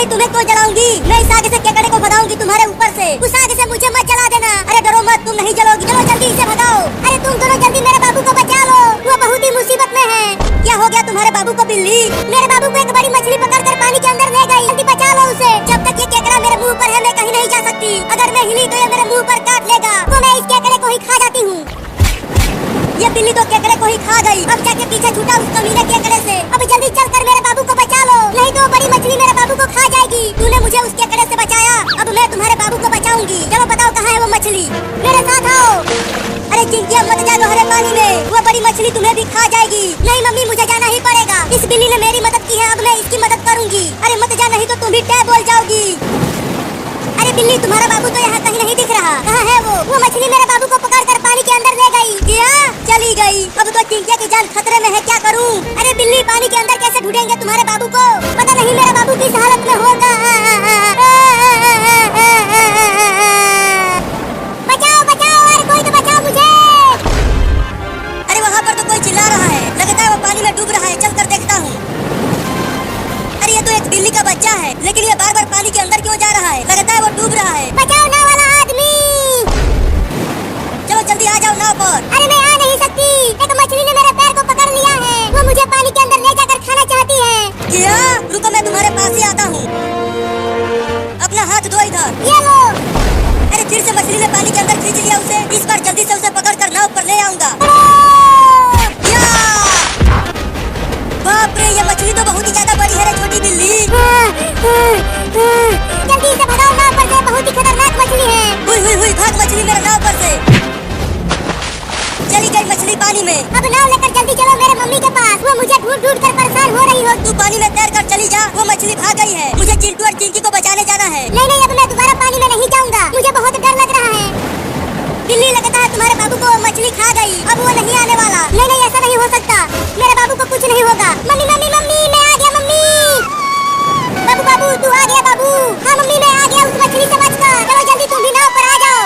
नहीं तुम्हें क्यों जलाऊंगी, मैं इस आग से केकड़े को भगाऊंगी तुम्हारे ऊपर से। उस आग से मुझे मत जला देना। अरे डरो मत, तुम नहीं जलोगी। चलो जल्दी इसे भगाओ। अरे तुम दोनों जल्दी मेरे बाबू को बचा लो, वो बहुत ही मुसीबत में है। क्या हो गया तुम्हारे बाबू को बिल्ली? मेरे बाबू को एक बड़ी मछली पकड़कर पानी के अंदर ले गई। जल्दी बचा लो उसे। जब तक ये केकड़ा मेरे मुंह पर है मैं कहीं नहीं जा सकती। अगर मैं हिली तो ये मेरे मुंह पर काट लेगा, तो मैं इस केकड़े को ही खा जाती हूँ। ये बिल्ली तो केकड़े को ही खा गई। अब जाके पीछे छूटा उस कमीने केकड़े से। अब जल्दी चलकर मेरे बाबू को बचा लो, नहीं तो बड़ी मछली मेरे बाबू को खा जाएगी। तूने मुझे उस केकड़े से बचाया, अब मैं तुम्हारे बाबू को बचाऊंगी। चलो बताओ कहाँ है वो मछली, मेरे साथ आओ। अरे चिंकिया मत जा गहरे पानी में, वो बड़ी मछली तुम्हें भी खा जाएगी। नहीं मम्मी मुझे जाना ही पड़ेगा, इस बिल्ली ने मेरी मदद की है, अब मैं इसकी मदद करूंगी। अरे मत जा, नहीं तो तुम भी टै बोल जाओगी। अरे बिल्ली तुम्हारा बाबू तो यहाँ कहीं नहीं दिख रहा, कहाँ है वो मछली मेरे बाबू को पकड़कर पानी के अंदर ले गई। क्या चली गई? अब तो चिंकिया की जान खतरे में है, क्या करूँ? अरे बिल्ली पानी के अंदर कैसे ढूंढेंगे तुम्हारे बाबू को? पता नहीं मेरा बाबू किस हालत में होगा। बचाओ बचाओ, अरे कोई तो बचाओ मुझे। अरे वहाँ पर तो कोई चिल्ला रहा है, लगता है वो पानी में डूब रहा है। चल कर देखता हूँ। अरे ये तो एक बिल्ली का बच्चा है, लेकिन ये बार बार पानी के अंदर क्यों जा रहा है? लगता है वो डूब रहा है। बचाओ नाव वाला आदमी, चलो जल्दी आ जाओ नाव पर। अरे मैं आ नहीं सकती, एक मछली ने मेरे पैर को पकड़ लिया है, वो मुझे पानी के अंदर ले जाकर खाना चाहती है। क्या? रुको मैं तुम्हारे पास ही आता हूँ। अपना हाथ दो इधर। ये लो। अरे फिर से मछली ने पानी के अंदर खींच लिया उसे। इस बार जल्दी से उसे पकड़ कर नाव पर ले आऊंगा। बाप रे, ये मछली तो बहुत ही ज्यादा बड़ी है रे छोटी बिल्ली। जल्दी से भगाओ नाव पर से, बहुत ही खतरनाक मछली है। हुई भाग मछली मेरे नाव पर से। चली गई मछली पानी में। अब नाव लेकर जल्दी चलो मेरे मम्मी के पास, वो मुझे ढूंढ ढूंढ कर परेशान हो रही हो। तू पानी में तैर कर चली जा, वो मछली भाग गई है। मुझे चिंटू और चिंकी को बचाने जाना है। नहीं अब मैं दोबारा पानी में नहीं जाऊंगा, मुझे बहुत डर लग रहा है। बिल्ली लगता है तुम्हारे बाबू को मछली खा गई, अब वो नहीं आने वाला। नहीं ऐसा नहीं हो सकता, मेरे बाबू को कुछ नहीं होगा। मम्मी मम्मी मम्मी मैं आ गया। मम्मी बाबू बाबू तू आ गया बाबू। हाँ मम्मी मैं आ गया उस मछली से बचकर। चलो जल्दी तुम भी नाव पर आ जाओ।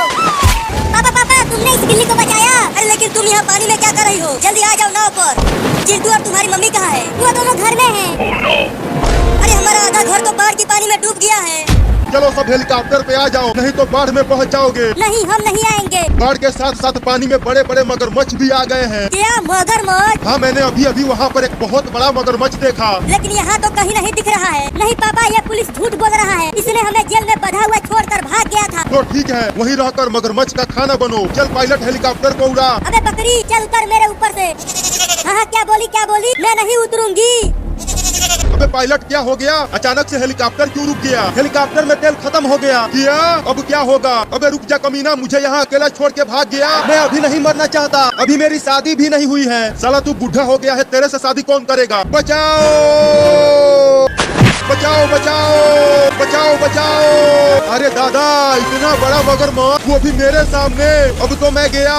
पापा तुमने इस बिल्ली को बचाया। अरे लेकिन तुम यहाँ पानी में क्या कर रही हो? जल्दी आ जाओ नाव पर। चिंटू और तुम्हारी मम्मी कहाँ है? वो दोनों घर में है। अरे हमारा आधा घर तो बाढ़ की पानी में डूब गया है। चलो सब हेलीकॉप्टर पे आ जाओ, नहीं तो बाढ़ में पहुंच जाओगे। नहीं हम नहीं आएंगे। बाढ़ के साथ साथ पानी में बड़े बड़े मगरमच्छ भी आ गए हैं। क्या मगरमच्छ? हाँ मैंने अभी वहाँ पर एक बहुत बड़ा मगरमच्छ देखा। लेकिन यहाँ तो कहीं नहीं दिख रहा है। नहीं पापा, ये पुलिस झूठ बोल रहा है, इसने हमें जेल में बंधा हुआ छोड़कर भाग गया था। तो ठीक है, वहीं रहकर मगरमच्छ का खाना बनो। चल पायलट हेलीकॉप्टर को उड़ा। अबे बकरी चल कर मेरे ऊपर से। हाँ क्या बोली? मैं नहीं उतरूंगी। अबे पायलट क्या हो गया? अचानक से हेलीकॉप्टर क्यों रुक गया? हेलीकॉप्टर में तेल खत्म हो गया। क्या? अब क्या होगा? अबे रुक जा कमीना, मुझे यहाँ अकेला छोड़ के भाग गया। मैं अभी नहीं मरना चाहता, अभी मेरी शादी भी नहीं हुई है। साला तू बुढ़ा हो गया है, तेरे से शादी कौन करेगा? बचाओ बचाओ बचाओ बचाओ बचाओ। अरे दादा, इतना बड़ा मगरमच्छ, वो भी मेरे सामने। अब तो मैं गया।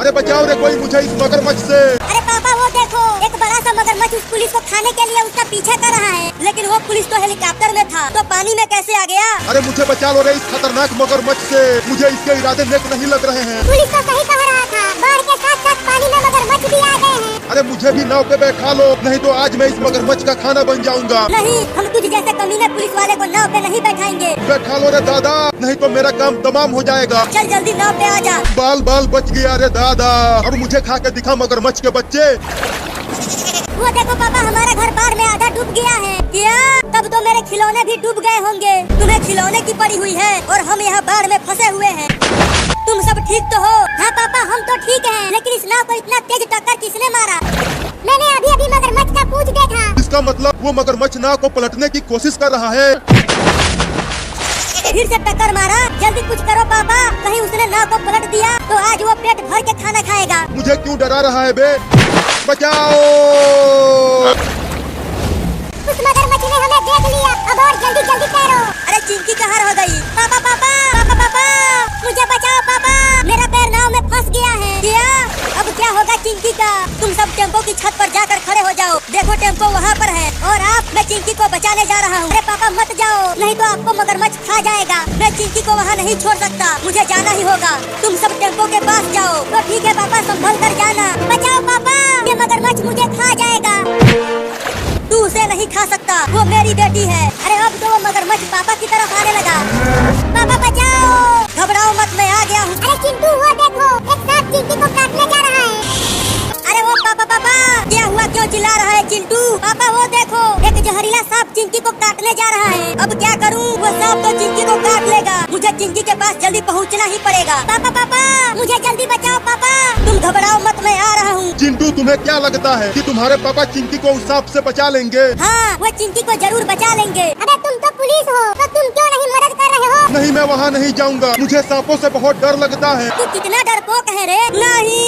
अरे बचाओ रे कोई मुझे इस मगरमच्छ से। अरे पापा वो देखो, एक बड़ा सा मगरमच्छ उस पुलिस को खाने के लिए उसका पीछा कर रहा है। लेकिन वो पुलिस तो हेलीकॉप्टर में था, तो पानी में कैसे आ गया? अरे मुझे बचा लो रे इस खतरनाक मगरमच्छ से, मुझे इसके इरादे नेक नहीं लग रहे हैं। पुलिस तो सही कह रहा था, बाढ़ के साथ साथ पानी में मगरमच्छ भी आ गए हैं। अरे मुझे भी नाव पे बैठा लो, नहीं तो आज मैं इस मगरमच्छ का खाना बन जाऊंगा। नहीं, हम तुझ जैसे कमीने पुलिस वाले को नाव पे नहीं बैठाएंगे। बैठा लो रे दादा, नहीं तो मेरा काम तमाम हो जाएगा। चल जल्दी नाव पे आ जा। बाल बच गया रे दादा। अब मुझे खा के दिखा मगरमच्छ के बच्चे। वो देखो पापा, हमारा घर बाढ़ में आधा डूब गया है। क्या? तब तो मेरे खिलौने भी डूब गए होंगे। तुम्हें खिलौने की पड़ी हुई है और हम यहाँ बाढ़ में फंसे हुए हैं। तुम सब ठीक तो हो? हाँ पापा हम तो ठीक हैं, लेकिन इस नाव को इतना तेज टक्कर किसने मारा? मैंने अभी मगरमच्छ का पूंछ देखा। इसका मतलब वो मगरमच्छ नाव को पलटने की कोशिश कर रहा है। फिर से टक्कर मारा। जल्दी कुछ करो पापा, कहीं उसने नाव को पलट दिया तो आज वो पेट भर के खाना खाएगा। मुझे क्यों डरा रहा है बे? बचाओ! उस मगरमच्छ ने हमें देख लिया, अब और जल्दी तैरो। अरे चिंकी कहाँ रह गई? पापा मुझे बचाओ पापा, मेरा पैर नाव में फंस गया है। क्या? अब क्या होगा चिंकी का? तुम सब टेम्पो की छत पर जाकर खड़े हो जाओ। देखो टेम्पो वहाँ पर है और मैं चिंकी को बचाने जा रहा हूँ। अरे पापा मत जाओ, नहीं तो आपको मगरमच्छ खा जाएगा। मैं चिंकी को वहाँ नहीं छोड़ सकता, मुझे जाना ही होगा। तुम सब टेम्पो के पास जाओ। तो ठीक है पापा, संभल कर जाना। बचाओ पापा, ये मगरमच्छ मुझे खा जाएगा। तू उसे नहीं खा सकता, वो मेरी बेटी है। अरे अब तो वो मगरमच्छ अब क्या करूँ? वो सांप तो चिंकी को काट लेगा। मुझे चिंकी के पास जल्दी पहुँचना ही पड़ेगा। पापा पापा, मुझे जल्दी बचाओ पापा। तुम घबराओ मत, मैं आ रहा हूँ। चिंटू, तुम्हें क्या लगता है कि तुम्हारे पापा चिंकी को उस सांप से बचा लेंगे? हाँ, वो चिंकी को जरूर बचा लेंगे। अबे तुम तो पुलिस हो, तो तुम क्यों नहीं मदद कर रहे हो? नहीं, मैं वहाँ नहीं जाऊँगा। मुझे सांपों से बहुत डर लगता है। तू कितना डरपोक है रे। नहीं,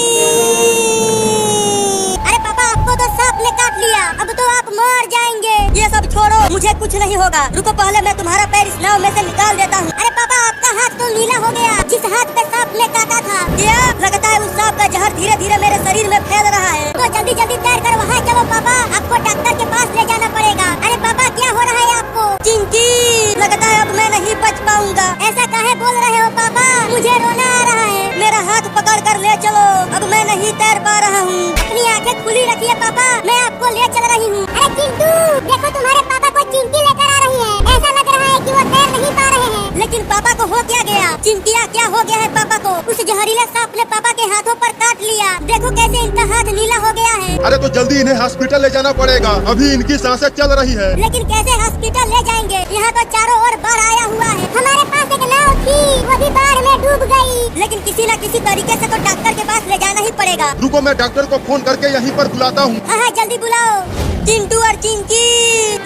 अरे पापा, आपको तो सांप ने काट लिया। अब तो आप मर जाएंगे। ये सब छोड़ो, मुझे कुछ नहीं होगा। रुको, पहले मैं तुम्हारा पैर इस नाव में से निकाल देता हूँ। अरे पापा, आपका हाथ तो नीला हो गया, जिस हाथ पे सांप ने काटा था। क्या लगता है? उस सांप का जहर धीरे धीरे मेरे शरीर में फैल रहा है। तो जल्दी जल्दी तैर कर वहाँ चलो पापा, आपको डॉक्टर के पास ले जाना पड़ेगा। अरे पापा, क्या हो रहा है आपको? चिंकी, लगता है अब मैं नहीं बच पाऊंगा। ऐसा काहे बोल रहे हो पापा? मुझे रोना आ रहा है। मेरा हाथ पकड़ कर ले चलो, अब मैं नहीं तैर पा रहा हूँ। अपनी आंखें खुली रखिए पापा, मैं आपको ले चल रही हूँ। अरे चिंटू, देखो तुम्हारे पापा को चिंकी लेकर आ रही है। ऐसा लग रहा है कि वो तैर नहीं पा रहे हैं। लेकिन पापा को हो क्या गया? चिंकिया, क्या हो गया है पापा को? उस जहरीले सांप ने पापा के हाथों पर काट लिया। देखो कैसे इनका हाथ नीला हो गया है। अरे तो जल्दी इन्हें हॉस्पिटल ले जाना पड़ेगा, अभी इनकी सांसें चल रही है। लेकिन कैसे हॉस्पिटल ले जाएंगे? यहाँ तो चारों ओर बाढ़ आया हुआ है। हमारे पास एक नाव थी, वो भी बाढ़ में डूब गई। लेकिन किसी न किसी तरीके से तो डॉक्टर के पास ले जाना ही पड़ेगा। रुको, मैं डॉक्टर को फोन करके यहीं पर बुलाता हूँ। हाँ, जल्दी बुलाओ। चिंटू और चिंकी,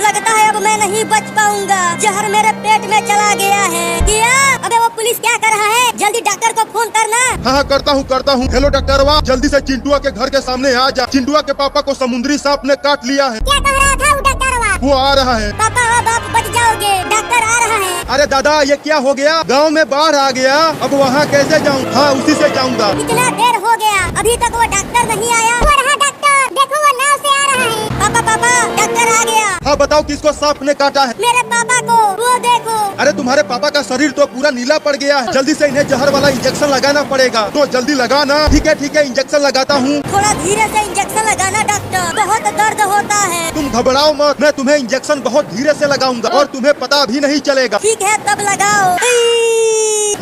लगता है अब मैं नहीं बच पाऊंगा। जहर मेरे पेट में चला गया है। क्या? अबे वो पुलिस क्या कर रहा है? जल्दी डॉक्टर को फोन करना। हाँ, करता हूँ। हेलो डॉक्टरवा, जल्दी से चिंटुआ के घर के सामने आ जा। चिंटुआ के पापा को समुद्री सांप ने काट लिया है। क्या कह रहा था वो डॉक्टरवा? वो आ रहा है। पापा, अब आप बच जाओगे, डॉक्टर आ रहा है। अरे दादा, ये क्या हो गया? गांव में बाढ़ आ गया, अब वहाँ कैसे जाऊँ? हाँ, उसी से जाऊँगा। कितना देर हो गया, अभी तक वो डॉक्टर नहीं आया। वो रहा डॉक्टर, देखो वो नाव से आ रहा है। पापा पापा, डॉक्टर आ गया। हाँ, बताओ किसको सांप ने काटा है? मेरे पापा को, वो देखो। अरे तुम्हारे पापा का शरीर तो पूरा नीला पड़ गया है। जल्दी से इन्हें जहर वाला इंजेक्शन लगाना पड़ेगा। तो जल्दी लगाना। ठीक है, इंजेक्शन लगाता हूँ। थोड़ा धीरे से इंजेक्शन लगाना डॉक्टर, बहुत दर्द होता है। तुम घबराओ मत, मैं तुम्हें इंजेक्शन बहुत धीरे से लगाऊंगा और तुम्हें पता भी नहीं चलेगा। ठीक है, तब लगाओ।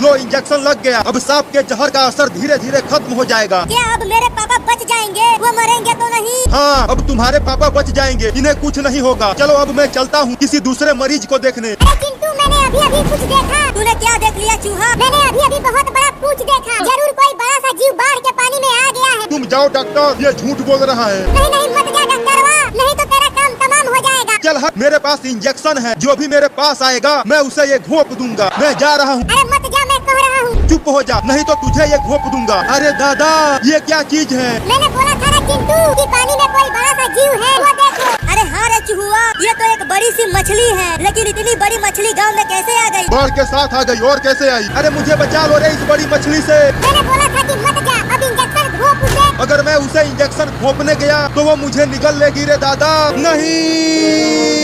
लो, इंजेक्शन लग गया। अब सांप के जहर का असर धीरे धीरे खत्म हो जाएगा। क्या अब मेरे पापा बच जाएंगे? वो मरेंगे तो नहीं? हाँ, अब तुम्हारे पापा बच जाएंगे, इन्हें कुछ नहीं होगा। चलो अब मैं चलता हूँ किसी दूसरे मरीज को देखने। अरे चिंटू, मैंने अभी कुछ देखा। तूने क्या देख लिया चूहा? मैंने अभी बहुत बड़ा पूंछ देखा। जरूर कोई बड़ा सा जीव बाढ़ के पानी में आ गया है। तुम जाओ डॉक्टर, ये झूठ बोल रहा है। नहीं, मत जा डॉक्टरवा, नहीं तो तेरा काम तमाम हो जाएगा। चल हट, मेरे पास इंजेक्शन है। जो भी मेरे पास आएगा मैं उसे ये घोंप दूंगा। मैं जा रहा हूँ। अरे मत जा, मैं कह रहा हूँ। चुप हो जा, नहीं तो तुझे ये घोंप दूंगा। अरे दादा, ये क्या चीज है? मैंने बोला था ना चिंटू कि पानी में कोई बड़ा सा जीव है, वो देखो। अरे हाँ रे चूहा, ये तो एक बड़ी सी मछली है। लेकिन इतनी बड़ी मछली गांव में कैसे आ गई? बाढ़ के साथ आ गई, और कैसे आई? अरे मुझे बचा लो रे इस बड़ी मछली से। मैंने बोला था कि मत जा, अब इंजेक्शन घोंप उसे। अगर मैं उसे इंजेक्शन घोंपने गया तो वो मुझे निगल लेगी रे दादा। नहीं,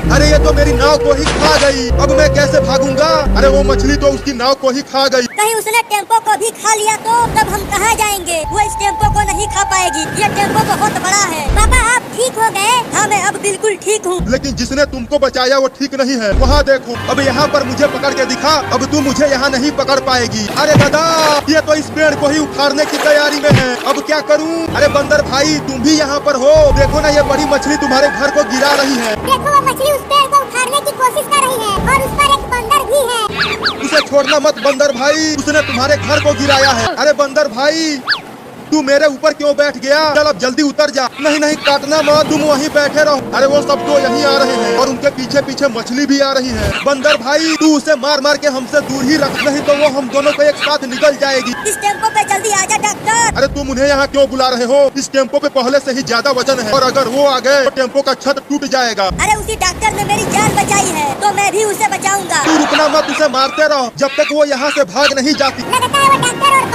अरे ये तो मेरी नाव को ही खा गई। अब मैं कैसे भागूंगा? अरे वो मछली तो उसकी नाव को ही खा गई। कहीं उसने टेम्पो को भी खा लिया तो तब हम कहाँ जाएंगे? वो इस टेम्पो को नहीं खा पाएगी, ये टेम्पो बहुत बड़ा है। पापा, आप ठीक हो गए? हाँ, मैं अब बिल्कुल ठीक हूँ। लेकिन जिसने तुमको बचाया वो ठीक नहीं है। वहाँ देखो, अब यहाँ पर मुझे पकड़ के दिखा। अब तू मुझे यहाँ नहीं पकड़ पाएगी। अरे दादा, ये तो इस पेड़ को ही उखाड़ने की तैयारी में है। अब क्या करूँ? अरे बंदर भाई, तुम भी यहाँ पर हो? देखो ना, ये बड़ी मछली तुम्हारे घर को गिरा रही है। देखो, वो मछली उस पेड़ को उखाड़ने की कोशिश कर रही है और उस पर एक बंदर भी है। उसे छोड़ना मत बंदर भाई, उसने तुम्हारे घर को गिराया है। अरे बंदर भाई, तू मेरे ऊपर क्यों बैठ गया? चल अब जल्दी उतर जा। नहीं, काटना मत, तुम वहीं बैठे रहो। अरे वो सब तो यहीं आ रहे हैं और उनके पीछे पीछे मछली भी आ रही है। बंदर भाई, तू उसे मार मार के हमसे दूर ही रख, नहीं तो वो हम दोनों को एक साथ निकल जाएगी। इस टेम्पो पे जल्दी आजा डॉक्टर। अरे तुम उन्हें यहाँ क्यों बुला रहे हो? इस टेम्पो पे पहले से ही ज्यादा वजन है और अगर वो आ गए तो टेम्पो का छत टूट जाएगा। अरे उसी डॉक्टर ने मेरी जान बचाई है तो मैं भी उसे बचाऊंगा। तू रुकना मत, उसे मारते रहो जब तक वो यहाँ से भाग नहीं जाती। लगता है वो डॉक्टर और